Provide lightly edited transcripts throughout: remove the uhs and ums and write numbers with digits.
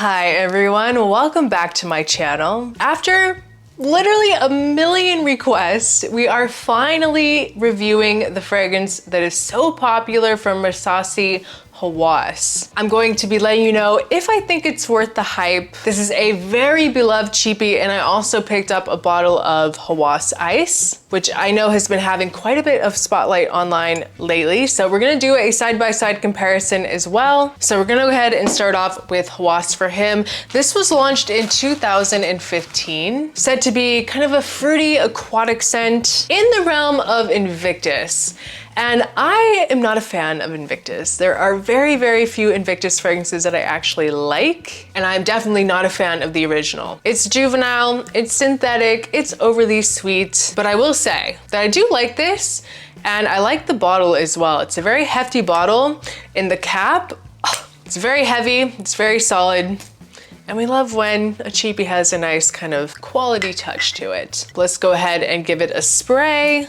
Hi everyone, welcome back to my channel. After literally a million requests, we are finally reviewing the fragrance that is so popular from RASASI Hawas. I'm going to be letting you know if I think it's worth the hype. This is a very beloved Cheapie, and I also picked up a bottle of Hawas Ice, which I know has been having quite a bit of spotlight online lately. So we're gonna do a side-by-side comparison as well. So we're gonna go ahead and start off with Hawas for him. This was launched in 2015, said to be kind of a fruity aquatic scent in the realm of Invictus. And I am not a fan of Invictus. There are very, very few Invictus fragrances that I actually like, and I'm definitely not a fan of the original. It's juvenile, it's synthetic, it's overly sweet, but I will say that I do like this, and I like the bottle as well. It's a very hefty bottle. In the cap, it's very heavy, it's very solid, and we love when a Cheapie has a nice kind of quality touch to it. Let's go ahead and give it a spray.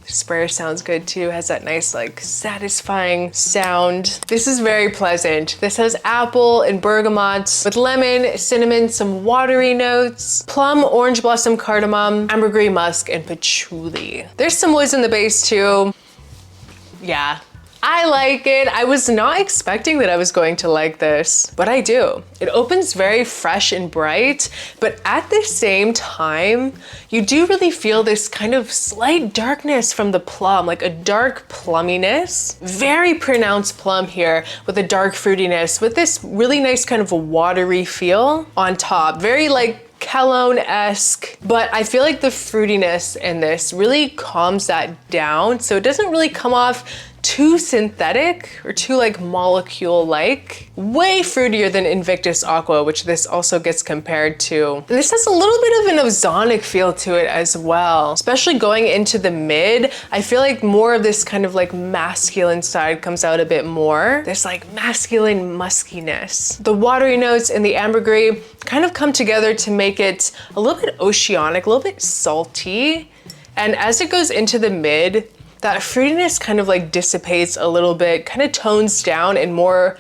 Sprayer sounds good too, has that nice like satisfying sound. This is very pleasant. This has apple and bergamot with lemon, cinnamon, some watery notes, plum, orange blossom, cardamom, ambergris, musk, and patchouli. There's some woods in the base too. Yeah, I like it. I was not expecting that I was going to like this, but I do. It opens very fresh and bright, but at the same time, you do really feel this kind of slight darkness from the plum, like a dark plumminess. Very pronounced plum here with a dark fruitiness, with this really nice kind of a watery feel on top. Very like cologne-esque, but I feel like the fruitiness in this really calms that down, so it doesn't really come off too synthetic or too like molecule-like. Way fruitier than Invictus Aqua, which this also gets compared to. And this has a little bit of an ozonic feel to it as well. Especially going into the mid, I feel like more of this kind of like masculine side comes out a bit more. This like masculine muskiness. The watery notes and the ambergris kind of come together to make it a little bit oceanic, a little bit salty. And as it goes into the mid, that fruitiness kind of like dissipates a little bit, kind of tones down, and more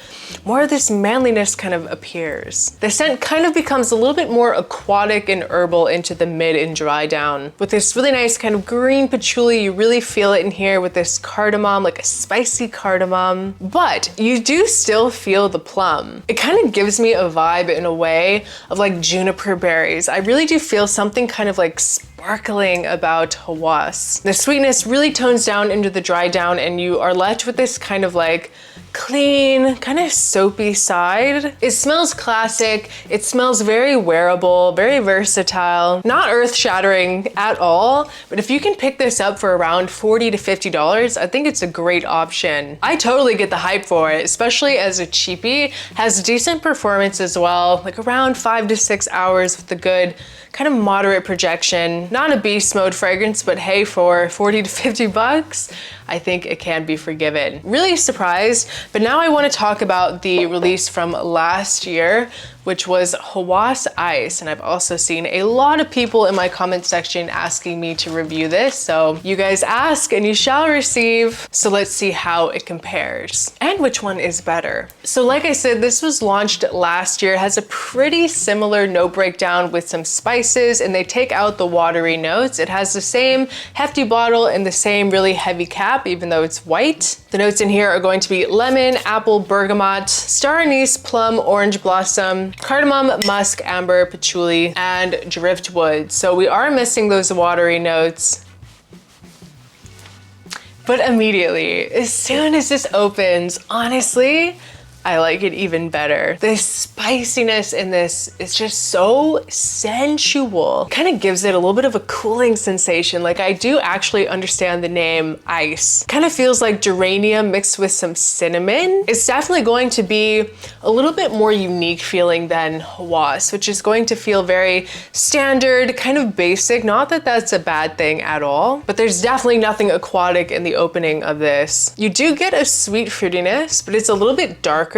of this manliness kind of appears. The scent kind of becomes a little bit more aquatic and herbal into the mid and dry down. With this really nice kind of green patchouli, you really feel it in here with this cardamom, like a spicy cardamom, but you do still feel the plum. It kind of gives me a vibe in a way of like juniper berries. I really do feel something kind of like sparkling about Hawas. The sweetness really tones down into the dry down, and you are left with this kind of like clean, kind of soapy side. It smells classic. It smells very wearable, very versatile, not earth-shattering at all. But if you can pick this up for around $40 to $50, I think it's a great option. I totally get the hype for it, especially as a Cheapie. Has decent performance as well, like around 5 to 6 hours with a good kind of moderate projection. Not a beast mode fragrance, but hey, for 40 to 50 bucks, I think it can be forgiven. Really surprised, but now I want to talk about the release from last year, which was Hawas Ice. And I've also seen a lot of people in my comment section asking me to review this. So you guys ask and you shall receive. So let's see how it compares and which one is better. So like I said, this was launched last year. It has a pretty similar note breakdown with some spices, and they take out the watery notes. It has the same hefty bottle and the same really heavy cap, even though it's white. The notes in here are going to be lemon, apple, bergamot, star anise, plum, orange blossom, cardamom, musk, amber, patchouli, and driftwood. So we are missing those watery notes. But immediately, as soon as this opens, honestly, I like it even better. The spiciness in this is just so sensual. Kind of gives it a little bit of a cooling sensation. Like, I do actually understand the name ice. Kind of feels like geranium mixed with some cinnamon. It's definitely going to be a little bit more unique feeling than Hawas, which is going to feel very standard, kind of basic. Not that that's a bad thing at all, but there's definitely nothing aquatic in the opening of this. You do get a sweet fruitiness, but it's a little bit darker,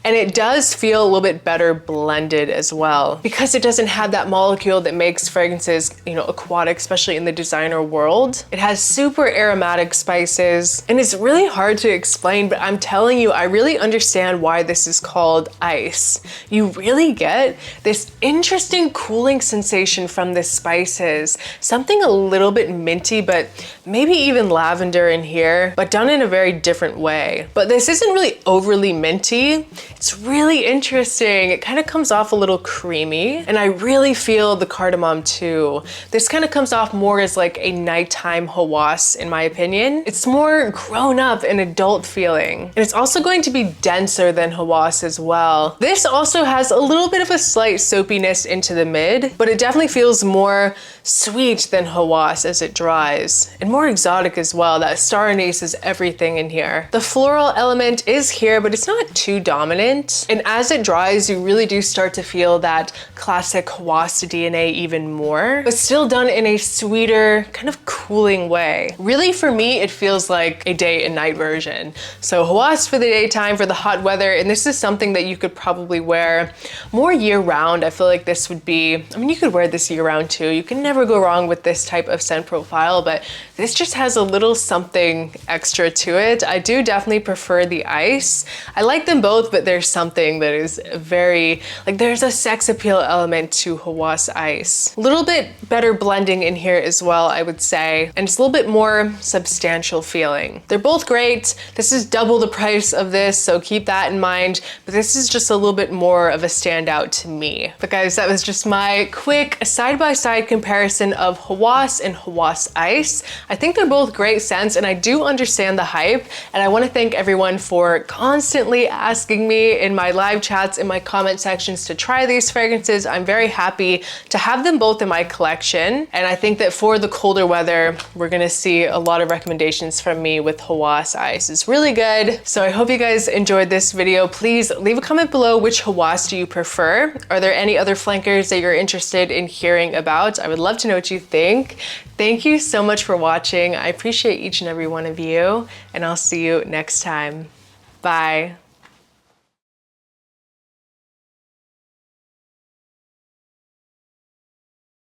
And it does feel a little bit better blended as well because it doesn't have that molecule that makes fragrances, aquatic, especially in the designer world. It has super aromatic spices and it's really hard to explain, but I'm telling you, I really understand why this is called ice. You really get this interesting cooling sensation from the spices, something a little bit minty, but maybe even lavender in here, but done in a very different way. But this isn't really overly minty. It's really interesting. It kind of comes off a little creamy, and I really feel the cardamom too. This kind of comes off more as like a nighttime Hawas, in my opinion. It's more grown up and adult feeling. And it's also going to be denser than Hawas as well. This also has a little bit of a slight soapiness into the mid, but it definitely feels more sweet than Hawas as it dries, and more exotic as well. That star anise is everything in here. The floral element is here, but it's not too dominant. And as it dries, you really do start to feel that classic Hawas DNA even more, but still done in a sweeter, kind of cooling way. Really, for me, it feels like a day and night version. So Hawas for the daytime, for the hot weather, and this is something that you could probably wear more year round. I feel like this would be, you could wear this year round too. You can never go wrong with this type of scent profile, but this just has a little something extra to it. I do definitely prefer the ice. I like them both, but there's something that is very, there's a sex appeal element to Hawas ice. A little bit better blending in here as well, I would say, and it's a little bit more substantial feeling. They're both great. This is double the price of this, so keep that in mind, but this is just a little bit more of a standout to me. But guys, that was just my quick side-by-side comparison of Hawas and Hawas ice. I think they're both great scents, and I do understand the hype, and I want to thank everyone for constantly asking me in my live chats, in my comment sections, to try these fragrances. I'm very happy to have them both in my collection, and I think that for the colder weather, we're gonna see a lot of recommendations from me with Hawas ice. It's really good. So I hope you guys enjoyed this video. Please leave a comment below, which Hawas do you prefer? Are there any other flankers that you're interested in hearing about? I would love to know what you think. Thank you so much for watching. I appreciate each and every one of you, and I'll see you next time. Bye.